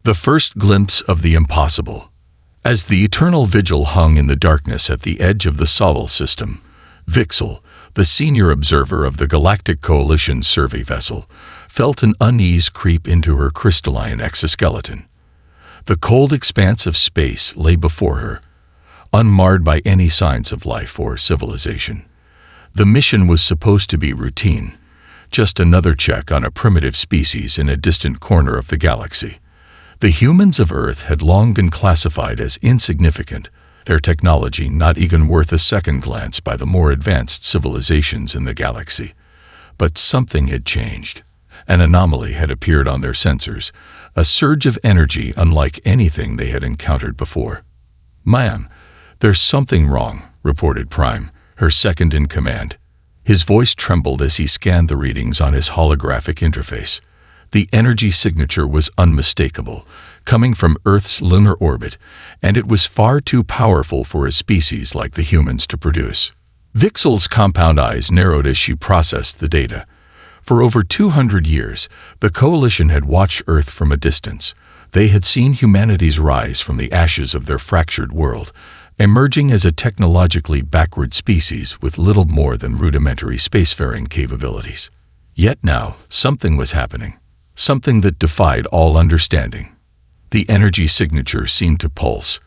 The first glimpse of the impossible. As the eternal vigil hung in the darkness at the edge of the Solar System, Vixel, the senior observer of the Galactic Coalition survey vessel, felt an unease creep into her crystalline exoskeleton. The cold expanse of space lay before her, unmarred by any signs of life or civilization. The mission was supposed to be routine, just another check on a primitive species in a distant corner of the galaxy. The humans of Earth had long been classified as insignificant, their technology not even worth a second glance by the more advanced civilizations in the galaxy. But something had changed. An anomaly had appeared on their sensors, a surge of energy unlike anything they had encountered before. "Ma'am, there's something wrong," reported Prime, her second in command. His voice trembled as he scanned the readings on his holographic interface. The energy signature was unmistakable, coming from Earth's lunar orbit, and it was far too powerful for a species like the humans to produce. Vixel's compound eyes narrowed as she processed the data. For over 200 years, the Coalition had watched Earth from a distance. They had seen humanity's rise from the ashes of their fractured world, emerging as a technologically backward species with little more than rudimentary spacefaring capabilities. Yet now, something was happening. Something that defied all understanding. The energy signature seemed to pulse,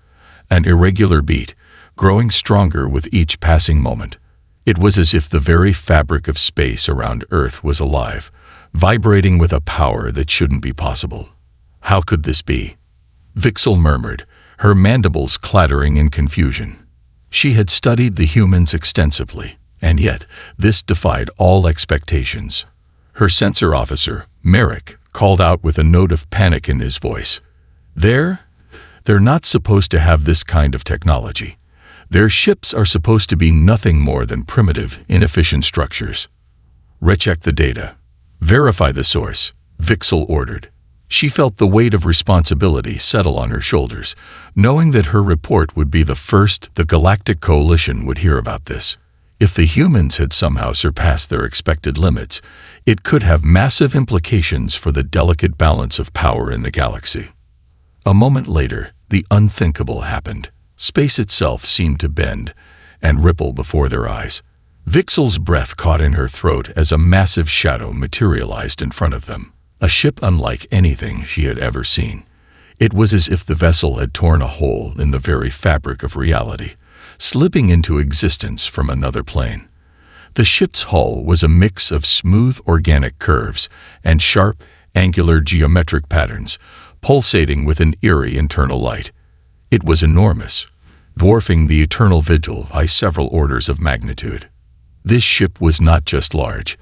an irregular beat, growing stronger with each passing moment. It was as if the very fabric of space around Earth was alive, vibrating with a power that shouldn't be possible. How could this be? Vixel murmured, her mandibles clattering in confusion. She had studied the humans extensively, and yet this defied all expectations. Her sensor officer, Merrick, called out with a note of panic in his voice. They're not supposed to have this kind of technology. Their ships are supposed to be nothing more than primitive, inefficient structures. Recheck the data. Verify the source, Vixel ordered. She felt the weight of responsibility settle on her shoulders, knowing that her report would be the first the Galactic Coalition would hear about this. If the humans had somehow surpassed their expected limits, it could have massive implications for the delicate balance of power in the galaxy. A moment later, the unthinkable happened. Space itself seemed to bend and ripple before their eyes. Vixel's breath caught in her throat as a massive shadow materialized in front of them, a ship unlike anything she had ever seen. It was as if the vessel had torn a hole in the very fabric of reality, slipping into existence from another plane. The ship's hull was a mix of smooth organic curves and sharp, angular geometric patterns, pulsating with an eerie internal light. It was enormous, dwarfing the eternal vigil by several orders of magnitude. This ship was not just large,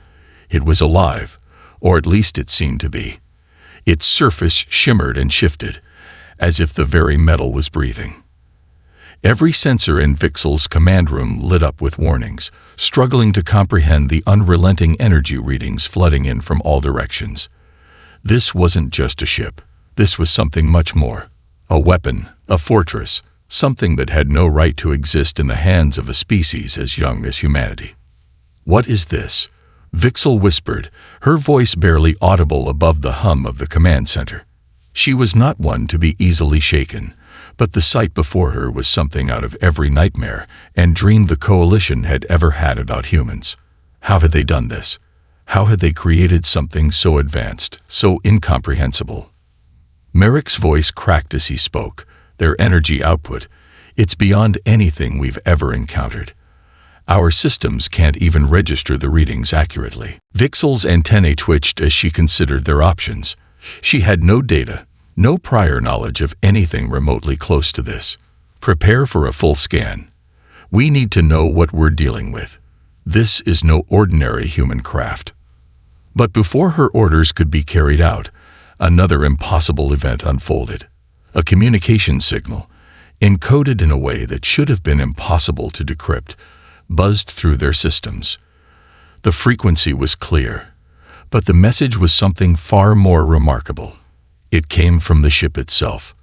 it was alive, or at least it seemed to be. Its surface shimmered and shifted, as if the very metal was breathing. Every sensor in Vixel's command room lit up with warnings, struggling to comprehend the unrelenting energy readings flooding in from all directions. This wasn't just a ship. This was something much more. A weapon, a fortress, something that had no right to exist in the hands of a species as young as humanity. "What is this?" Vixel whispered, her voice barely audible above the hum of the command center. She was not one to be easily shaken, but the sight before her was something out of every nightmare and dream the Coalition had ever had about humans. How had they done this? How had they created something so advanced, so incomprehensible? Merrick's voice cracked as he spoke, their energy output. "It's beyond anything we've ever encountered. Our systems can't even register the readings accurately." Vixel's antennae twitched as she considered their options. She had no data, no prior knowledge of anything remotely close to this. Prepare for a full scan. We need to know what we're dealing with. This is no ordinary human craft. But before her orders could be carried out, another impossible event unfolded. A communication signal, encoded in a way that should have been impossible to decrypt, buzzed through their systems. The frequency was clear, but the message was something far more remarkable. It came from the ship itself.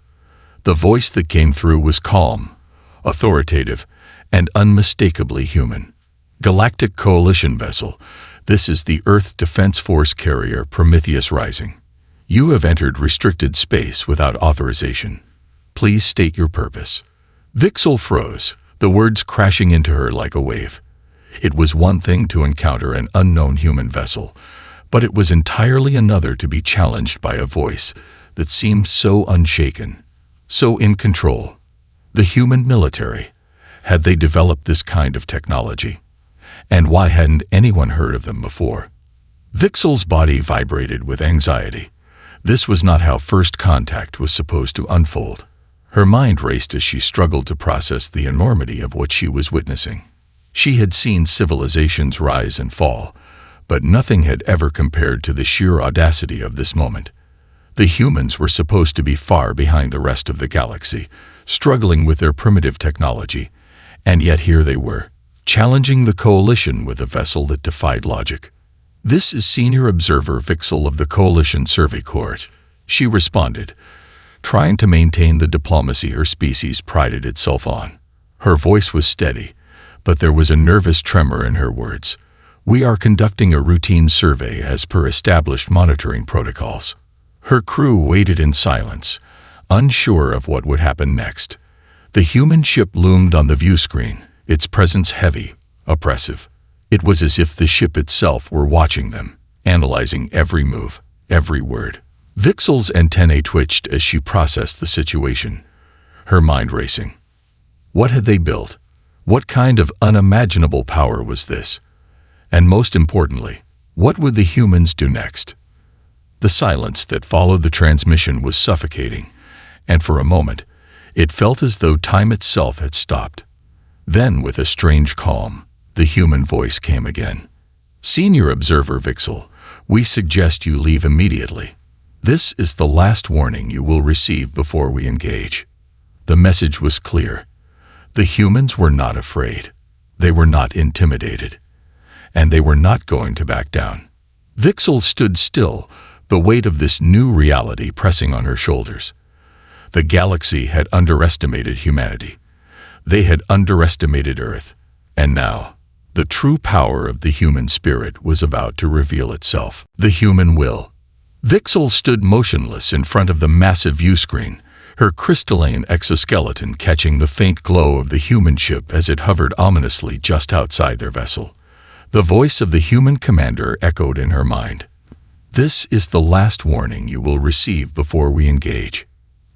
The voice that came through was calm, authoritative, and unmistakably human. "Galactic Coalition vessel, this is the Earth Defense Force carrier Prometheus Rising. You have entered restricted space without authorization. Please state your purpose. Vixel froze, the words crashing into her like a wave. It was one thing to encounter an unknown human vessel, but it was entirely another to be challenged by a voice that seemed so unshaken, so in control. The human military. Had they developed this kind of technology? And why hadn't anyone heard of them before? Vixel's body vibrated with anxiety. This was not how first contact was supposed to unfold. Her mind raced as she struggled to process the enormity of what she was witnessing. She had seen civilizations rise and fall, but nothing had ever compared to the sheer audacity of this moment. The humans were supposed to be far behind the rest of the galaxy, struggling with their primitive technology, and yet here they were, challenging the Coalition with a vessel that defied logic. "This is Senior Observer Vixel of the Coalition Survey Court," she responded, trying to maintain the diplomacy her species prided itself on. Her voice was steady, but there was a nervous tremor in her words. "We are conducting a routine survey as per established monitoring protocols." Her crew waited in silence, unsure of what would happen next. The human ship loomed on the view screen, its presence heavy, oppressive. It was as if the ship itself were watching them, analyzing every move, every word. Vixel's antennae twitched as she processed the situation, her mind racing. What had they built? What kind of unimaginable power was this? And most importantly, what would the humans do next? The silence that followed the transmission was suffocating, and for a moment, it felt as though time itself had stopped. Then, with a strange calm, the human voice came again. "Senior Observer Vixel, we suggest you leave immediately. This is the last warning you will receive before we engage." The message was clear. The humans were not afraid. They were not intimidated. And they were not going to back down. Vixel stood still, the weight of this new reality pressing on her shoulders. The galaxy had underestimated humanity. They had underestimated Earth. And now, the true power of the human spirit was about to reveal itself. The human will. Vixel stood motionless in front of the massive view screen, her crystalline exoskeleton catching the faint glow of the human ship as it hovered ominously just outside their vessel. The voice of the human commander echoed in her mind. "This is the last warning you will receive before we engage."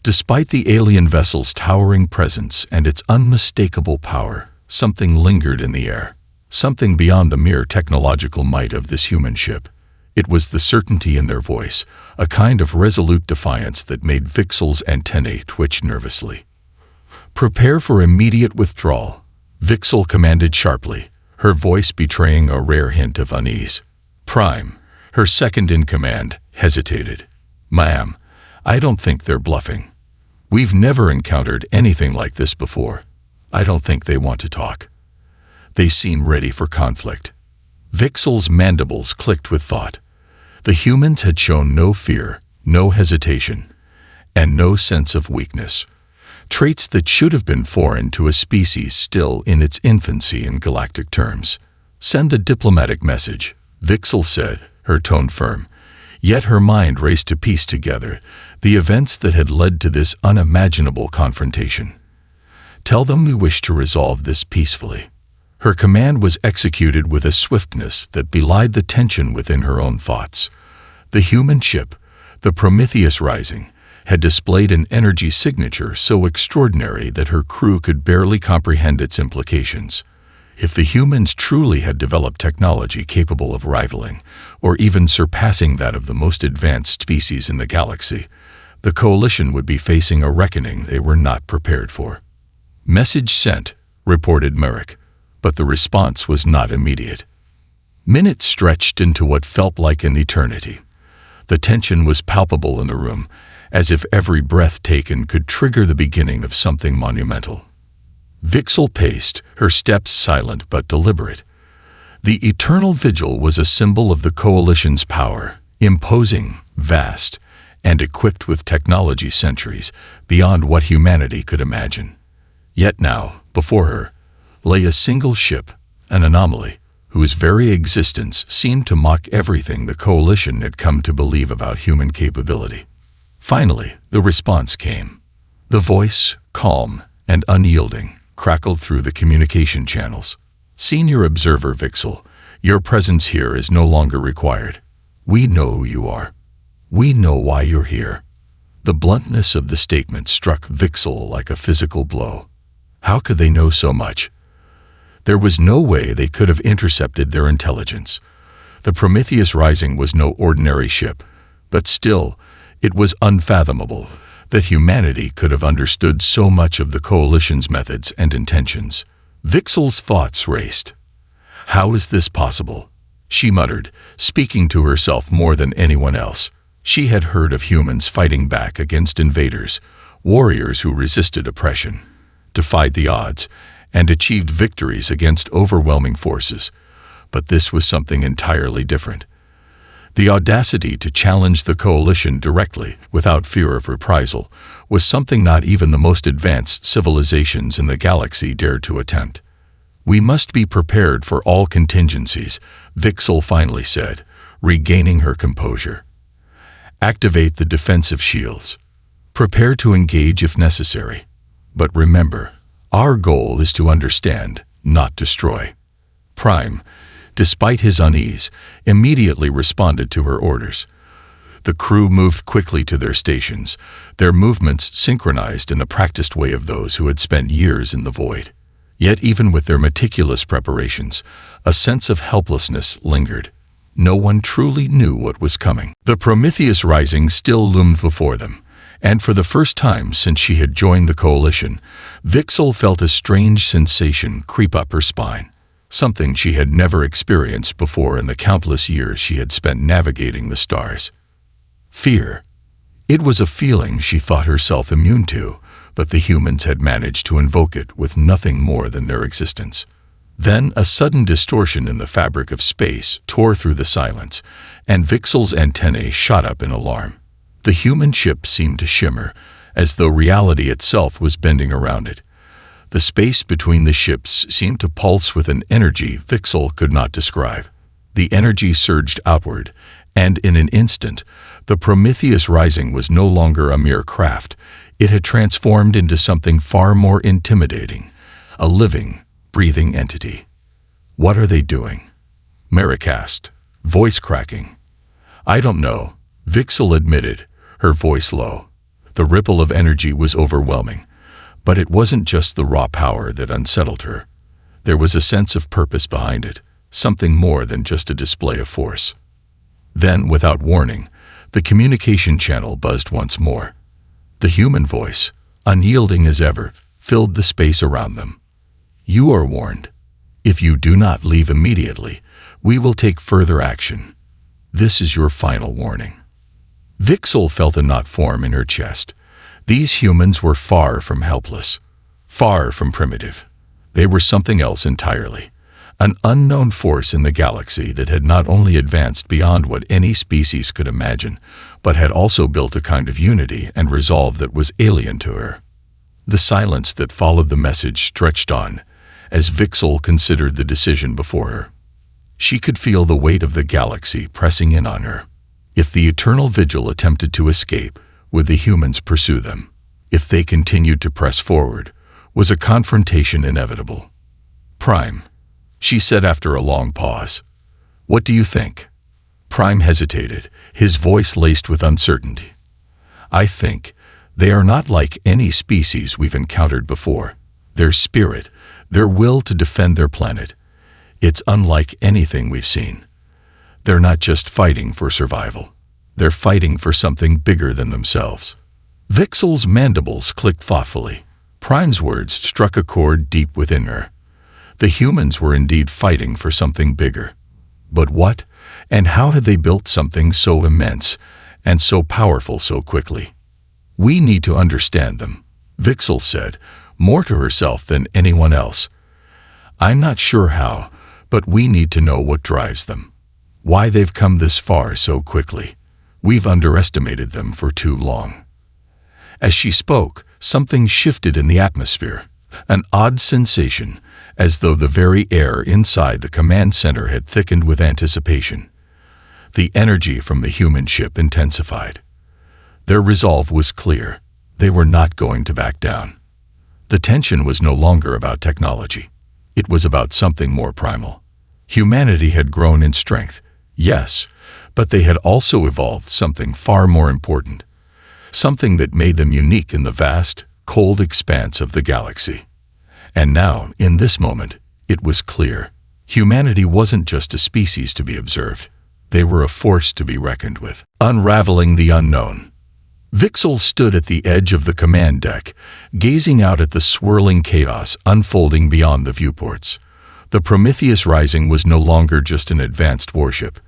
Despite the alien vessel's towering presence and its unmistakable power, something lingered in the air, something beyond the mere technological might of this human ship. It was the certainty in their voice, a kind of resolute defiance that made Vixel's antennae twitch nervously. "Prepare for immediate withdrawal," Vixel commanded sharply, her voice betraying a rare hint of unease. Prime, her second in command, hesitated. "Ma'am, I don't think they're bluffing. We've never encountered anything like this before. I don't think they want to talk. They seem ready for conflict." Vixel's mandibles clicked with thought. The humans had shown no fear, no hesitation, and no sense of weakness. Traits that should have been foreign to a species still in its infancy in galactic terms. "Send a diplomatic message," Vixel said, her tone firm. Yet her mind raced to piece together the events that had led to this unimaginable confrontation. "Tell them we wish to resolve this peacefully." Her command was executed with a swiftness that belied the tension within her own thoughts. The human ship, the Prometheus Rising, had displayed an energy signature so extraordinary that her crew could barely comprehend its implications. If the humans truly had developed technology capable of rivaling, or even surpassing that of the most advanced species in the galaxy, the Coalition would be facing a reckoning they were not prepared for. "Message sent," reported Merrick, but the response was not immediate. Minutes stretched into what felt like an eternity. The tension was palpable in the room, as if every breath taken could trigger the beginning of something monumental. Vixel paced, her steps silent but deliberate. The eternal vigil was a symbol of the Coalition's power, imposing, vast, and equipped with technology centuries beyond what humanity could imagine. Yet now, before her, lay a single ship, an anomaly, whose very existence seemed to mock everything the Coalition had come to believe about human capability. Finally, the response came. The voice, calm and unyielding, crackled through the communication channels. "Senior Observer Vixel, your presence here is no longer required. We know who you are. We know why you're here." The bluntness of the statement struck Vixel like a physical blow. How could they know so much? There was no way they could have intercepted their intelligence. The Prometheus Rising was no ordinary ship, but still, it was unfathomable that humanity could have understood so much of the Coalition's methods and intentions. Vixel's thoughts raced. How is this possible? She muttered, speaking to herself more than anyone else. She had heard of humans fighting back against invaders, warriors who resisted oppression, defied the odds, and achieved victories against overwhelming forces. But this was something entirely different. The audacity to challenge the Coalition directly, without fear of reprisal, was something not even the most advanced civilizations in the galaxy dared to attempt. "We must be prepared for all contingencies," Vixel finally said, regaining her composure. "Activate the defensive shields. Prepare to engage if necessary. But remember, our goal is to understand, not destroy." Prime, despite his unease, immediately responded to her orders. The crew moved quickly to their stations, their movements synchronized in the practiced way of those who had spent years in the void. Yet even with their meticulous preparations, a sense of helplessness lingered. No one truly knew what was coming. The Prometheus Rising still loomed before them, and for the first time since she had joined the Coalition, Vixel felt a strange sensation creep up her spine, something she had never experienced before in the countless years she had spent navigating the stars. Fear. It was a feeling she thought herself immune to, but the humans had managed to invoke it with nothing more than their existence. Then a sudden distortion in the fabric of space tore through the silence, and Vixel's antennae shot up in alarm. The human ship seemed to shimmer, as though reality itself was bending around it. The space between the ships seemed to pulse with an energy Vixel could not describe. The energy surged outward, and in an instant, the Prometheus Rising was no longer a mere craft. It had transformed into something far more intimidating, a living, breathing entity. "What are they doing?" Merrick asked, voice cracking. "I don't know," Vixel admitted, her voice low. The ripple of energy was overwhelming, but it wasn't just the raw power that unsettled her. There was a sense of purpose behind it, something more than just a display of force. Then, without warning, the communication channel buzzed once more. The human voice, unyielding as ever, filled the space around them. "You are warned. If you do not leave immediately, we will take further action. This is your final warning." Vixel felt a knot form in her chest. These humans were far from helpless, far from primitive. They were something else entirely, an unknown force in the galaxy that had not only advanced beyond what any species could imagine, but had also built a kind of unity and resolve that was alien to her. The silence that followed the message stretched on, as Vixel considered the decision before her. She could feel the weight of the galaxy pressing in on her. If the Eternal Vigil attempted to escape, would the humans pursue them? If they continued to press forward, was a confrontation inevitable? "Prime," she said after a long pause. "What do you think?" Prime hesitated, his voice laced with uncertainty. "I think they are not like any species we've encountered before. Their spirit, their will to defend their planet, it's unlike anything we've seen. They're not just fighting for survival. They're fighting for something bigger than themselves." Vixel's mandibles clicked thoughtfully. Prime's words struck a chord deep within her. The humans were indeed fighting for something bigger. But what, and how had they built something so immense and so powerful so quickly? "We need to understand them," Vixel said, more to herself than anyone else. "I'm not sure how, but we need to know what drives them. Why they've come this far so quickly. We've underestimated them for too long." As she spoke, something shifted in the atmosphere, an odd sensation, as though the very air inside the command center had thickened with anticipation. The energy from the human ship intensified. Their resolve was clear. They were not going to back down. The tension was no longer about technology. It was about something more primal. Humanity had grown in strength, yes, but they had also evolved something far more important, something that made them unique in the vast, cold expanse of the galaxy. And now, in this moment, it was clear. Humanity wasn't just a species to be observed. They were a force to be reckoned with. Unraveling the unknown. Vixel stood at the edge of the command deck, gazing out at the swirling chaos unfolding beyond the viewports. The Prometheus Rising was no longer just an advanced warship.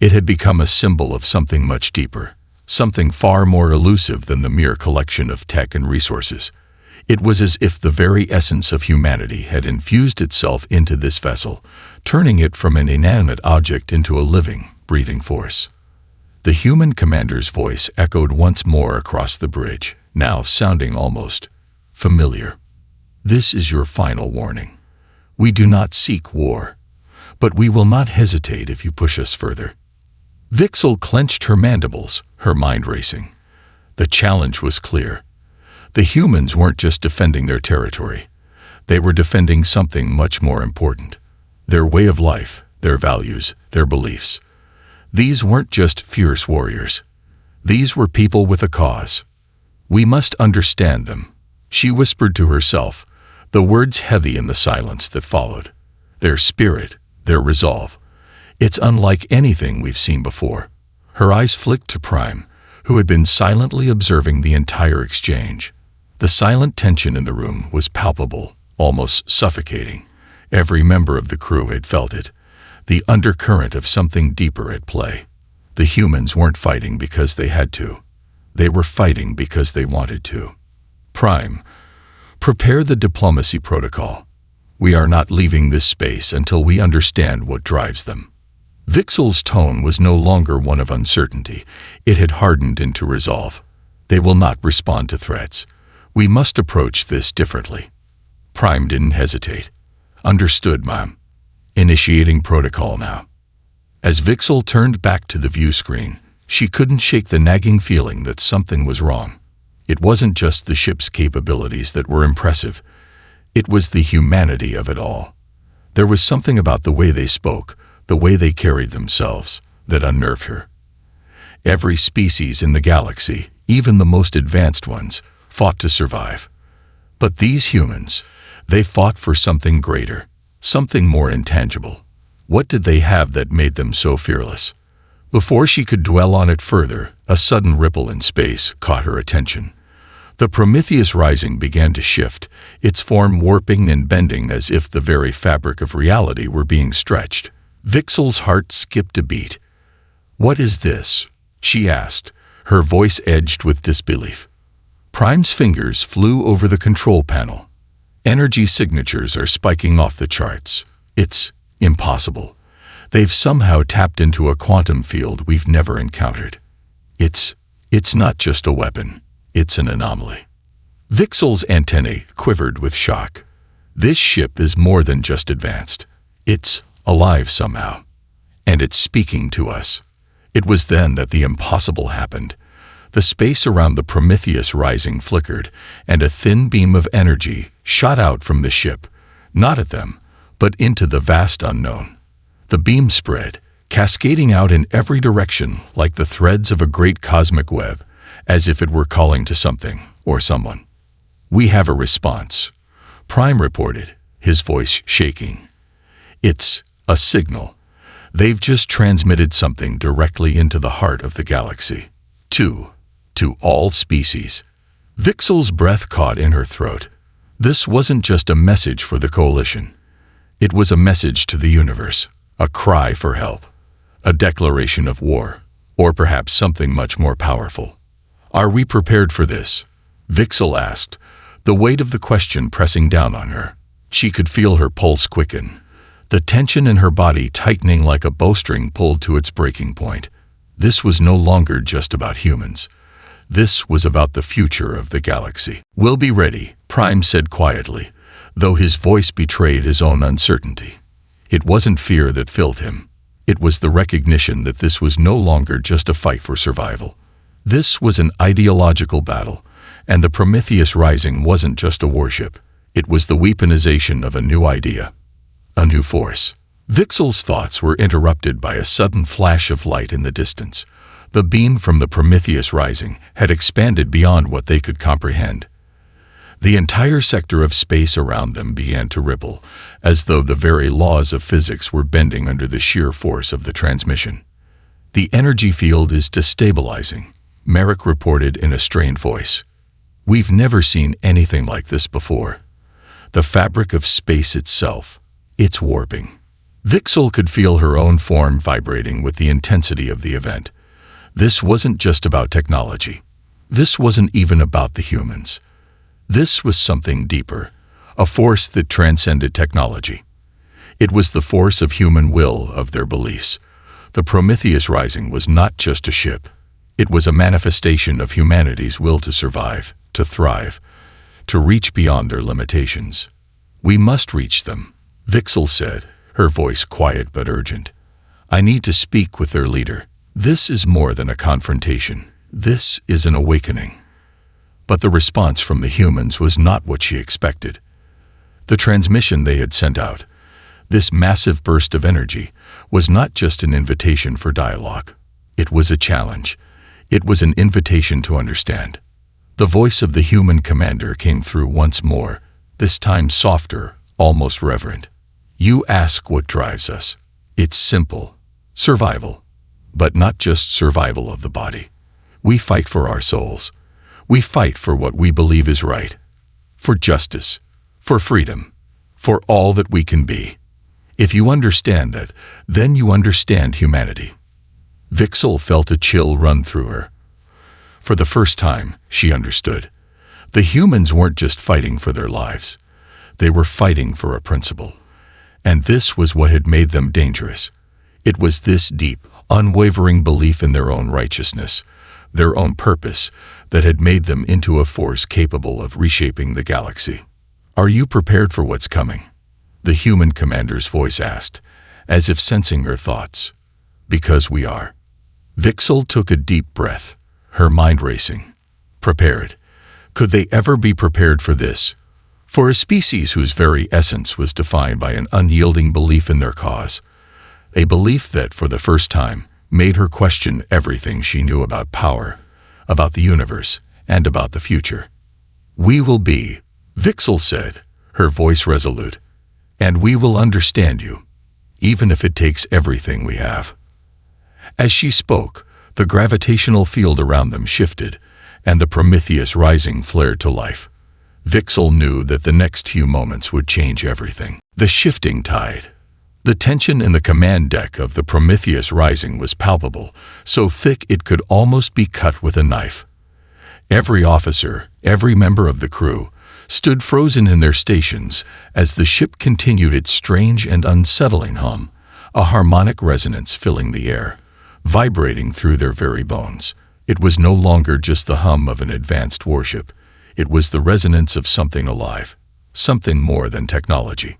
It had become a symbol of something much deeper, something far more elusive than the mere collection of tech and resources. It was as if the very essence of humanity had infused itself into this vessel, turning it from an inanimate object into a living, breathing force. The human commander's voice echoed once more across the bridge, now sounding almost familiar. This is your final warning. We do not seek war, but we will not hesitate if you push us further. Vixel clenched her mandibles, her mind racing. The challenge was clear. The humans weren't just defending their territory. They were defending something much more important. Their way of life, their values, their beliefs. These weren't just fierce warriors. These were people with a cause. We must understand them, she whispered to herself, the words heavy in the silence that followed. Their spirit, their resolve. It's unlike anything we've seen before. Her eyes flicked to Prime, who had been silently observing the entire exchange. The silent tension in the room was palpable, almost suffocating. Every member of the crew had felt it. The undercurrent of something deeper at play. The humans weren't fighting because they had to. They were fighting because they wanted to. Prime, prepare the diplomacy protocol. We are not leaving this space until we understand what drives them. Vixel's tone was no longer one of uncertainty. It had hardened into resolve. They will not respond to threats. We must approach this differently. Prime didn't hesitate. Understood, ma'am. Initiating protocol now. As Vixel turned back to the view screen, she couldn't shake the nagging feeling that something was wrong. It wasn't just the ship's capabilities that were impressive. It was the humanity of it all. There was something about the way they spoke, the way they carried themselves, that unnerved her. Every species in the galaxy, even the most advanced ones, fought to survive. But these humans, they fought for something greater. Something more intangible. What did they have that made them so fearless? Before she could dwell on it further, a sudden ripple in space caught her attention. The Prometheus Rising began to shift, its form warping and bending as if the very fabric of reality were being stretched. Vixel's heart skipped a beat. "What is this?" she asked, her voice edged with disbelief. Prime's fingers flew over the control panel. Energy signatures are spiking off the charts. It's impossible. They've somehow tapped into a quantum field we've never encountered. It's not just a weapon. It's an anomaly. Vixel's antennae quivered with shock. This ship is more than just advanced. It's alive somehow. And it's speaking to us. It was then that the impossible happened. The space around the Prometheus Rising flickered, and a thin beam of energy shot out from the ship, not at them, but into the vast unknown. The beam spread, cascading out in every direction like the threads of a great cosmic web, as if it were calling to something or someone. "We have a response," Prime reported, his voice shaking. "It's a signal. They've just transmitted something directly into the heart of the galaxy. To all species." Vixel's breath caught in her throat. This wasn't just a message for the coalition. It was a message to the universe, a cry for help, a declaration of war, or perhaps something much more powerful. "Are we prepared for this?" Vixel asked, the weight of the question pressing down on her. She could feel her pulse quicken, the tension in her body tightening like a bowstring pulled to its breaking point. This was no longer just about humans. This was about the future of the galaxy. "We'll be ready," Prime said quietly, though his voice betrayed his own uncertainty. It wasn't fear that filled him. It was the recognition that this was no longer just a fight for survival. This was an ideological battle, and the Prometheus Rising wasn't just a warship. It was the weaponization of a new idea, a new force. Vixel's thoughts were interrupted by a sudden flash of light in the distance. The beam from the Prometheus Rising had expanded beyond what they could comprehend. The entire sector of space around them began to ripple, as though the very laws of physics were bending under the sheer force of the transmission. "The energy field is destabilizing," Merrick reported in a strained voice. "We've never seen anything like this before. The fabric of space itself, it's warping." Vixel could feel her own form vibrating with the intensity of the event. This wasn't just about technology. This wasn't even about the humans. This was something deeper, a force that transcended technology. It was the force of human will, of their beliefs. The Prometheus Rising was not just a ship. It was a manifestation of humanity's will to survive, to thrive, to reach beyond their limitations. "We must reach them," Vixel said, her voice quiet but urgent. "I need to speak with their leader. This is more than a confrontation. This is an awakening." But the response from the humans was not what she expected. The transmission they had sent out, this massive burst of energy, was not just an invitation for dialogue. It was a challenge. It was an invitation to understand. The voice of the human commander came through once more, this time softer, almost reverent. "You ask what drives us. It's simple. Survival. But not just survival of the body. We fight for our souls. We fight for what we believe is right. For justice. For freedom. For all that we can be. If you understand that, then you understand humanity." Vixel felt a chill run through her. For the first time, she understood. The humans weren't just fighting for their lives. They were fighting for a principle. And this was what had made them dangerous. It was this deep, unwavering belief in their own righteousness, their own purpose, that had made them into a force capable of reshaping the galaxy. "Are you prepared for what's coming?" the human commander's voice asked, as if sensing her thoughts. "Because we are." Vixel took a deep breath, her mind racing. Prepared. Could they ever be prepared for this? For a species whose very essence was defined by an unyielding belief in their cause. A belief that, for the first time, made her question everything she knew about power, about the universe, and about the future. "We will be," Vixel said, her voice resolute, "and we will understand you, even if it takes everything we have." As she spoke, the gravitational field around them shifted, and the Prometheus Rising flared to life. Vixel knew that the next few moments would change everything. The shifting tide. The tension in the command deck of the Prometheus Rising was palpable, so thick it could almost be cut with a knife. Every officer, every member of the crew, stood frozen in their stations as the ship continued its strange and unsettling hum, a harmonic resonance filling the air, vibrating through their very bones. It was no longer just the hum of an advanced warship. It was the resonance of something alive, something more than technology.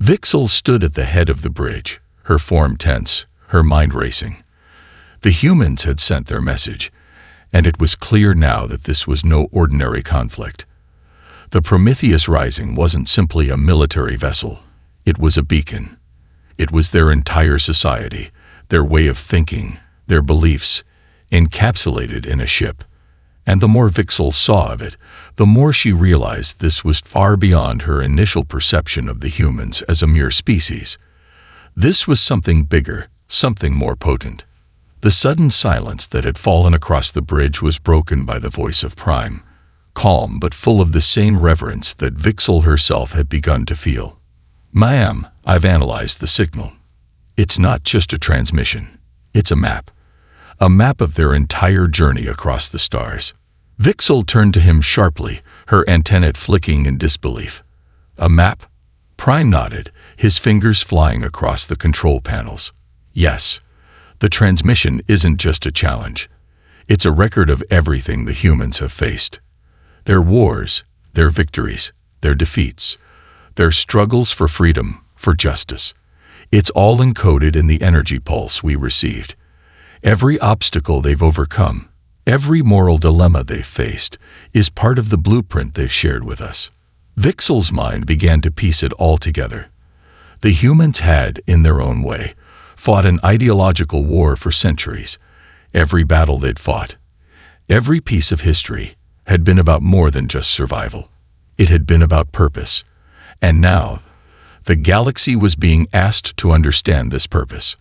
Vixel stood at the head of the bridge, her form tense, her mind racing. The humans had sent their message, and it was clear now that this was no ordinary conflict. The Prometheus Rising wasn't simply a military vessel. It was a beacon. It was their entire society, their way of thinking, their beliefs, encapsulated in a ship. And the more Vixel saw of it, the more she realized this was far beyond her initial perception of the humans as a mere species. This was something bigger, something more potent. The sudden silence that had fallen across the bridge was broken by the voice of Prime, calm but full of the same reverence that Vixel herself had begun to feel. "Ma'am, I've analyzed the signal. It's not just a transmission. It's a map. A map of their entire journey across the stars." Vixel turned to him sharply, her antennae flicking in disbelief. "A map?" Prime nodded, his fingers flying across the control panels. "Yes. The transmission isn't just a challenge. It's a record of everything the humans have faced. Their wars, their victories, their defeats. their struggles for freedom, for justice. It's all encoded in the energy pulse we received. Every obstacle they've overcome, every moral dilemma they've faced, is part of the blueprint they've shared with us. Vixel's mind began to piece it all together. The humans had, in their own way, fought an ideological war for centuries. Every battle they'd fought, every piece of history, had been about more than just survival. It had been about purpose. And now, the galaxy was being asked to understand this purpose,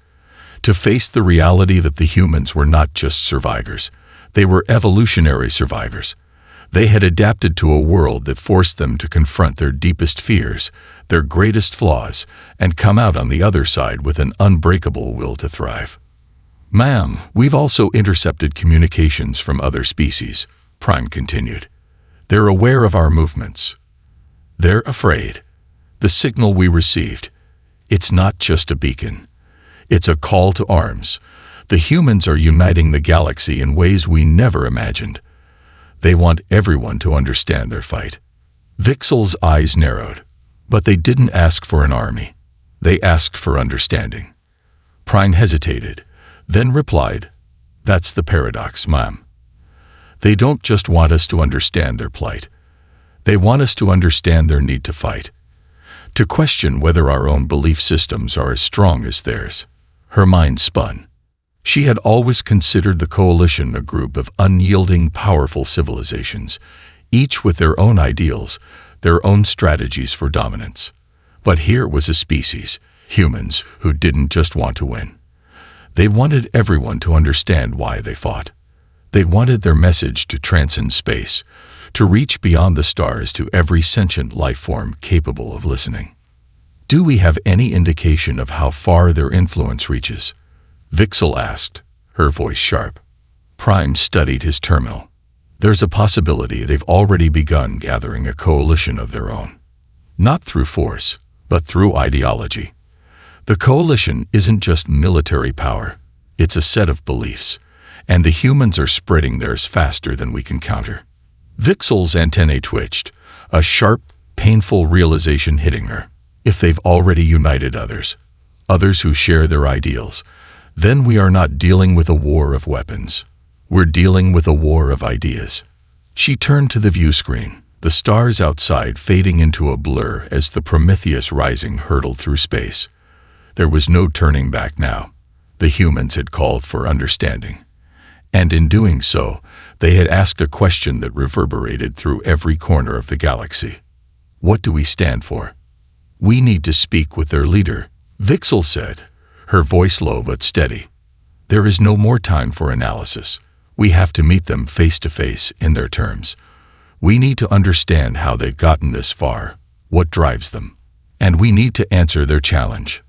to face the reality that the humans were not just survivors, they were evolutionary survivors. They had adapted to a world that forced them to confront their deepest fears, their greatest flaws, and come out on the other side with an unbreakable will to thrive. "Ma'am, we've also intercepted communications from other species," Prime continued. "They're aware of our movements. They're afraid. The signal we received, it's not just a beacon. It's a call to arms. The humans are uniting the galaxy in ways we never imagined. They want everyone to understand their fight." Vixel's eyes narrowed, but they didn't ask for an army. They asked for understanding. Prime hesitated, then replied, "That's the paradox, ma'am. They don't just want us to understand their plight. They want us to understand their need to fight, to question whether our own belief systems are as strong as theirs." Her mind spun. She had always considered the Coalition a group of unyielding, powerful civilizations, each with their own ideals, their own strategies for dominance. But here was a species, humans, who didn't just want to win. They wanted everyone to understand why they fought. They wanted their message to transcend space, to reach beyond the stars to every sentient life form capable of listening. "Do we have any indication of how far their influence reaches?" Vixel asked, her voice sharp. Prime studied his terminal. "There's a possibility they've already begun gathering a coalition of their own. Not through force, but through ideology. The coalition isn't just military power, it's a set of beliefs, and the humans are spreading theirs faster than we can counter." Vixel's antennae twitched, a sharp, painful realization hitting her. If they've already united others who share their ideals, then we are not dealing with a war of weapons. We're dealing with a war of ideas. She turned to the view screen, the stars outside fading into a blur as the Prometheus Rising hurtled through space. There was no turning back now. The humans had called for understanding. And in doing so, they had asked a question that reverberated through every corner of the galaxy. "What do we stand for?" "We need to speak with their leader," Vixel said, her voice low but steady. "There is no more time for analysis. We have to meet them face to face in their terms. We need to understand how they've gotten this far, what drives them, and we need to answer their challenge."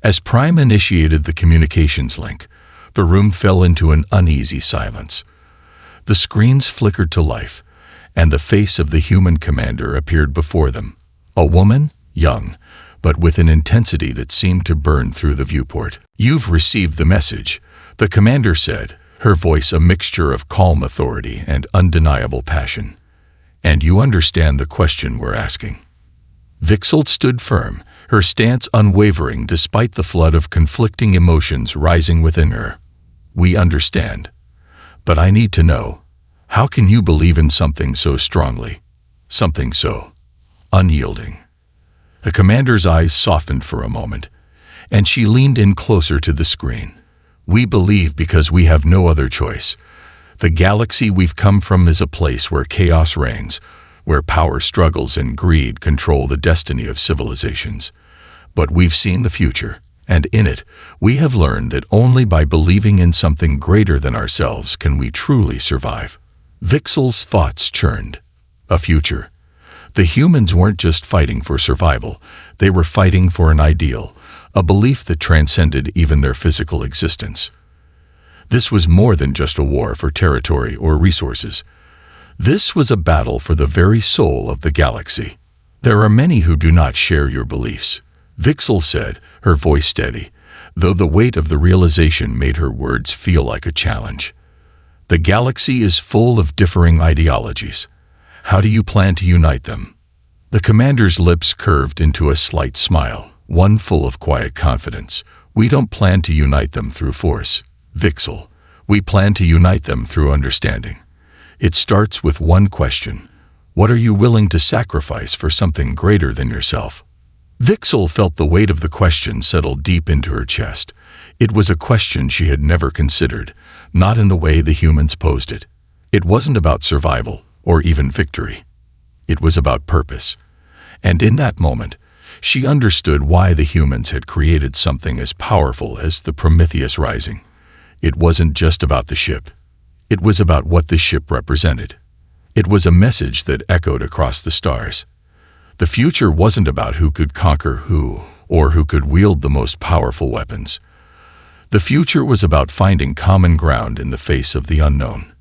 As Prime initiated the communications link, the room fell into an uneasy silence. The screens flickered to life, and the face of the human commander appeared before them. A woman, young, but with an intensity that seemed to burn through the viewport. "You've received the message," the commander said, her voice a mixture of calm authority and undeniable passion. "And you understand the question we're asking." Vixel stood firm, her stance unwavering despite the flood of conflicting emotions rising within her. "We understand. But I need to know, how can you believe in something so strongly, something so unyielding?" The commander's eyes softened for a moment, and she leaned in closer to the screen. "We believe because we have no other choice. The galaxy we've come from is a place where chaos reigns, where power struggles and greed control the destiny of civilizations. But we've seen the future, and in it, we have learned that only by believing in something greater than ourselves can we truly survive." Vixel's thoughts churned. A future. The humans weren't just fighting for survival, they were fighting for an ideal, a belief that transcended even their physical existence. This was more than just a war for territory or resources. This was a battle for the very soul of the galaxy. "There are many who do not share your beliefs," Vixel said, her voice steady, though the weight of the realization made her words feel like a challenge. "The galaxy is full of differing ideologies. How do you plan to unite them?" The commander's lips curved into a slight smile, one full of quiet confidence. "We don't plan to unite them through force, Vixel. We plan to unite them through understanding. It starts with one question. What are you willing to sacrifice for something greater than yourself?" Vixel felt the weight of the question settle deep into her chest. It was a question she had never considered, not in the way the humans posed it. It wasn't about survival or even victory. It was about purpose. And in that moment, she understood why the humans had created something as powerful as the Prometheus Rising. It wasn't just about the ship. It was about what the ship represented. It was a message that echoed across the stars. The future wasn't about who could conquer who, or who could wield the most powerful weapons. The future was about finding common ground in the face of the unknown.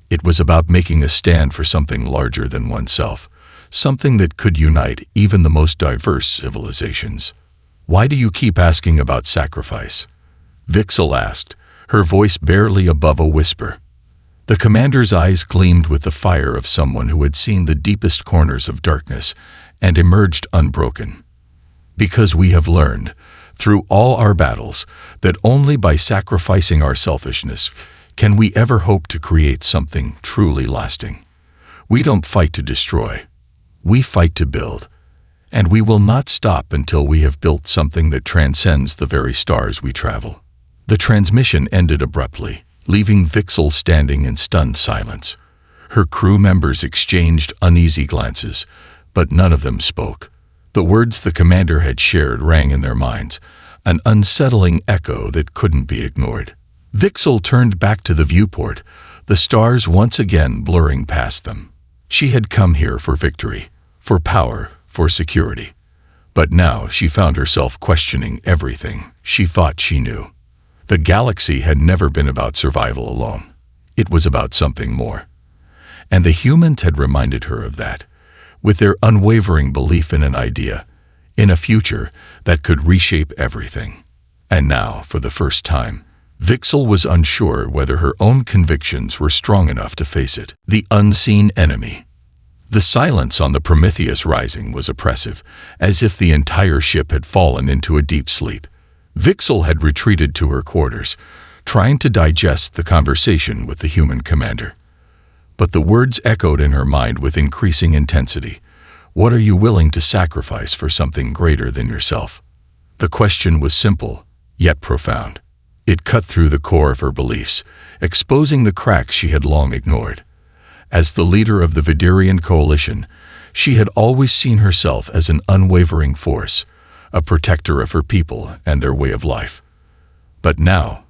It was about making a stand for something larger than oneself, something that could unite even the most diverse civilizations. "Why do you keep asking about sacrifice?" Vixel asked, her voice barely above a whisper. The commander's eyes gleamed with the fire of someone who had seen the deepest corners of darkness and emerged unbroken. "Because we have learned, through all our battles, that only by sacrificing our selfishness can we ever hope to create something truly lasting. We don't fight to destroy. We fight to build. And we will not stop until we have built something that transcends the very stars we travel." The transmission ended abruptly, leaving Vixel standing in stunned silence. Her crew members exchanged uneasy glances, but none of them spoke. The words the commander had shared rang in their minds, an unsettling echo that couldn't be ignored. Vixel turned back to the viewport, the stars once again blurring past them. She had come here for victory, for power, for security. But now she found herself questioning everything she thought she knew. The galaxy had never been about survival alone. It was about something more. And the humans had reminded her of that, with their unwavering belief in an idea, in a future that could reshape everything. And now, for the first time, Vixel was unsure whether her own convictions were strong enough to face it. The unseen enemy. The silence on the Prometheus Rising was oppressive, as if the entire ship had fallen into a deep sleep. Vixel had retreated to her quarters, trying to digest the conversation with the human commander. But the words echoed in her mind with increasing intensity. What are you willing to sacrifice for something greater than yourself? The question was simple, yet profound. It cut through the core of her beliefs, exposing the cracks she had long ignored. As the leader of the Vidarian coalition, she had always seen herself as an unwavering force, a protector of her people and their way of life. But now,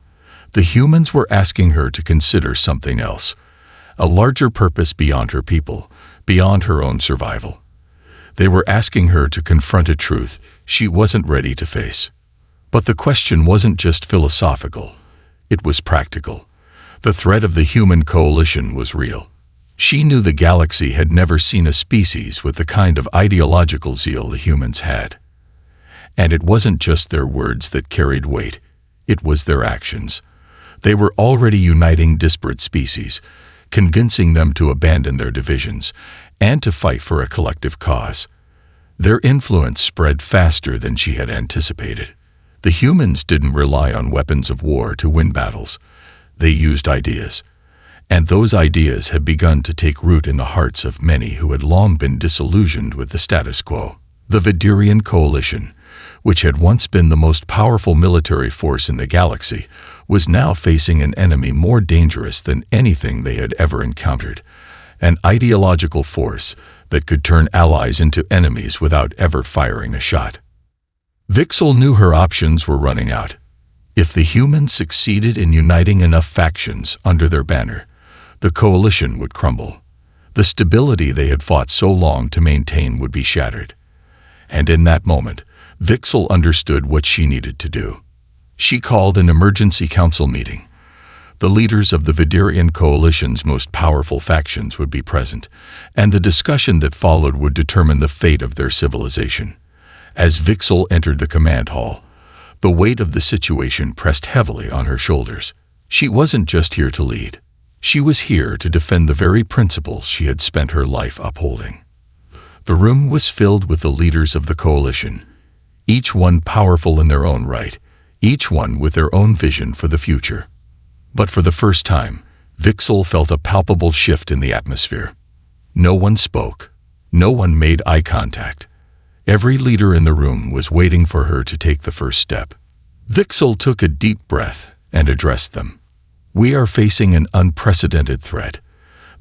the humans were asking her to consider something else, a larger purpose beyond her people, beyond her own survival. They were asking her to confront a truth she wasn't ready to face. But the question wasn't just philosophical, it was practical. The threat of the human coalition was real. She knew the galaxy had never seen a species with the kind of ideological zeal the humans had. And it wasn't just their words that carried weight, it was their actions. They were already uniting disparate species, convincing them to abandon their divisions and to fight for a collective cause. Their influence spread faster than she had anticipated. The humans didn't rely on weapons of war to win battles. They used ideas. And those ideas had begun to take root in the hearts of many who had long been disillusioned with the status quo. The Vidarian coalition, which had once been the most powerful military force in the galaxy, was now facing an enemy more dangerous than anything they had ever encountered, an ideological force that could turn allies into enemies without ever firing a shot. Vixel knew her options were running out. If the humans succeeded in uniting enough factions under their banner, the coalition would crumble. The stability they had fought so long to maintain would be shattered. And in that moment, Vixel understood what she needed to do. She called an emergency council meeting. The leaders of the Vidarian coalition's most powerful factions would be present, and the discussion that followed would determine the fate of their civilization. As Vixel entered the command hall, the weight of the situation pressed heavily on her shoulders. She wasn't just here to lead. She was here to defend the very principles she had spent her life upholding. The room was filled with the leaders of the coalition, each one powerful in their own right, each one with their own vision for the future. But for the first time, Vixel felt a palpable shift in the atmosphere. No one spoke. No one made eye contact. Every leader in the room was waiting for her to take the first step. Vixel took a deep breath and addressed them. We are facing an unprecedented threat.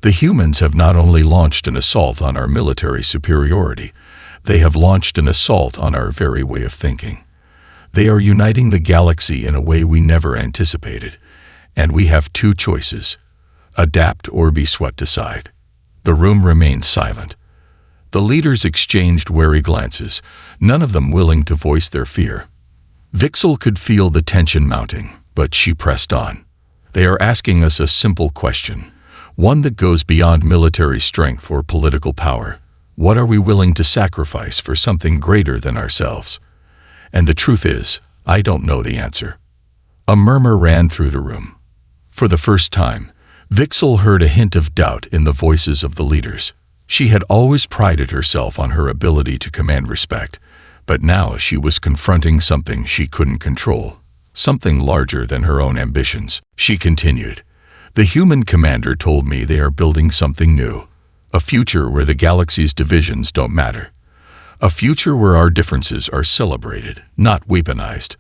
The humans have not only launched an assault on our military superiority, they have launched an assault on our very way of thinking. They are uniting the galaxy in a way we never anticipated, and we have two choices: adapt or be swept aside. The room remained silent. The leaders exchanged wary glances, none of them willing to voice their fear. Vixel could feel the tension mounting, but she pressed on. They are asking us a simple question, one that goes beyond military strength or political power. What are we willing to sacrifice for something greater than ourselves? And the truth is, I don't know the answer. A murmur ran through the room. For the first time, Vixel heard a hint of doubt in the voices of the leaders. She had always prided herself on her ability to command respect, but now she was confronting something she couldn't control, something larger than her own ambitions. She continued, "The human commander told me they are building something new, a future where the galaxy's divisions don't matter, a future where our differences are celebrated, not weaponized.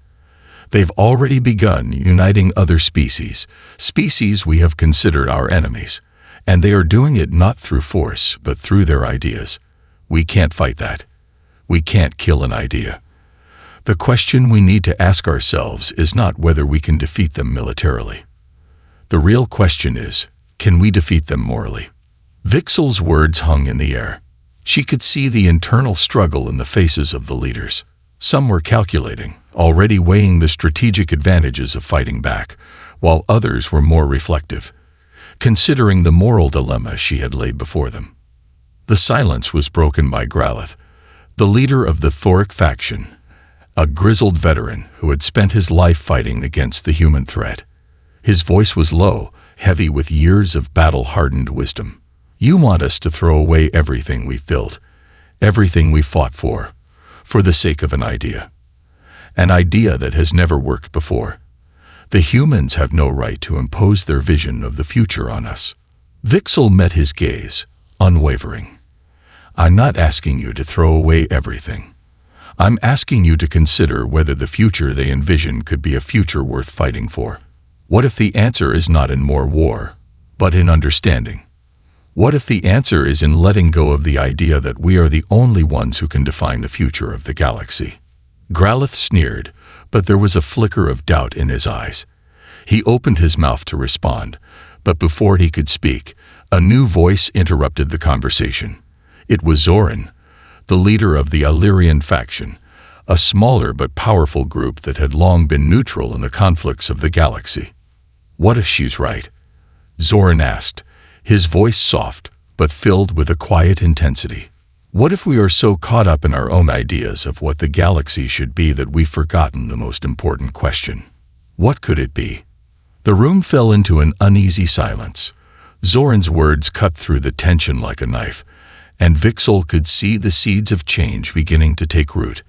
They've already begun uniting other species we have considered our enemies, and they are doing it not through force, but through their ideas. We can't fight that. We can't kill an idea. The question we need to ask ourselves is not whether we can defeat them militarily. The real question is, can we defeat them morally?" Vixel's words hung in the air. She could see the internal struggle in the faces of the leaders. Some were calculating, already weighing the strategic advantages of fighting back, while others were more reflective, considering the moral dilemma she had laid before them. The silence was broken by Galactic, the leader of the Thoric faction, a grizzled veteran who had spent his life fighting against the human threat. His voice was low, heavy with years of battle-hardened wisdom. "You want us to throw away everything we've built, everything we fought for the sake of an idea that has never worked before. The humans have no right to impose their vision of the future on us." Vixel met his gaze, unwavering. "I'm not asking you to throw away everything. I'm asking you to consider whether the future they envision could be a future worth fighting for. What if the answer is not in more war, but in understanding? What if the answer is in letting go of the idea that we are the only ones who can define the future of the galaxy?" Galactic sneered, but there was a flicker of doubt in his eyes. He opened his mouth to respond, but before he could speak, a new voice interrupted the conversation. It was Zoran, the leader of the Illyrian faction, a smaller but powerful group that had long been neutral in the conflicts of the galaxy. "What if she's right?" Zoran asked, his voice soft but filled with a quiet intensity. "What if we are so caught up in our own ideas of what the galaxy should be that we've forgotten the most important question? What could it be?" The room fell into an uneasy silence. Zoran's words cut through the tension like a knife, and Vixel could see the seeds of change beginning to take root.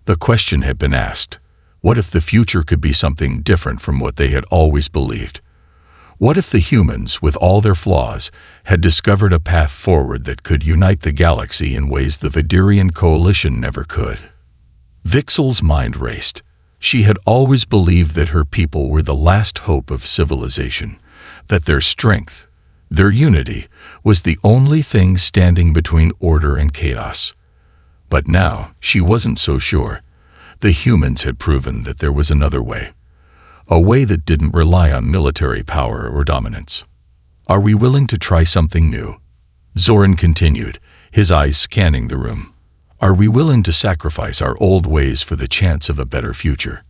The question had been asked, what if the future could be something different from what they had always believed? What if the humans, with all their flaws, had discovered a path forward that could unite the galaxy in ways the Vidarian coalition never could? Vixel's mind raced. She had always believed that her people were the last hope of civilization, that their strength, their unity, was the only thing standing between order and chaos. But now, she wasn't so sure. The humans had proven that there was another way. A way that didn't rely on military power or dominance. "Are we willing to try something new?" Zoran continued, his eyes scanning the room. "Are we willing to sacrifice our old ways for the chance of a better future?"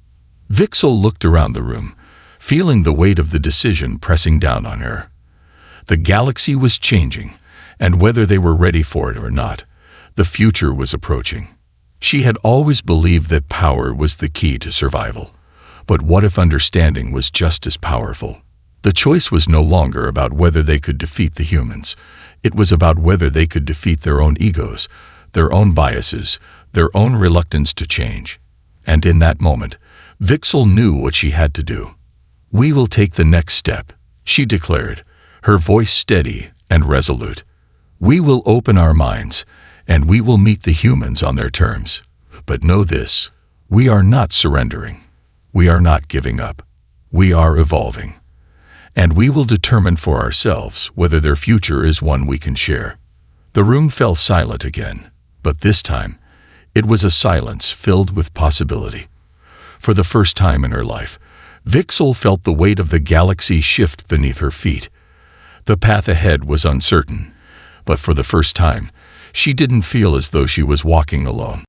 Vixel looked around the room, feeling the weight of the decision pressing down on her. The galaxy was changing, and whether they were ready for it or not, the future was approaching. She had always believed that power was the key to survival. But what if understanding was just as powerful? The choice was no longer about whether they could defeat the humans. It was about whether they could defeat their own egos, their own biases, their own reluctance to change. And in that moment, Vixel knew what she had to do. "We will take the next step," she declared, her voice steady and resolute. "We will open our minds, and we will meet the humans on their terms. But know this, we are not surrendering. We are not giving up. We are evolving. And we will determine for ourselves whether their future is one we can share." The room fell silent again, but this time, it was a silence filled with possibility. For the first time in her life, Vixel felt the weight of the galaxy shift beneath her feet. The path ahead was uncertain, but for the first time, she didn't feel as though she was walking alone.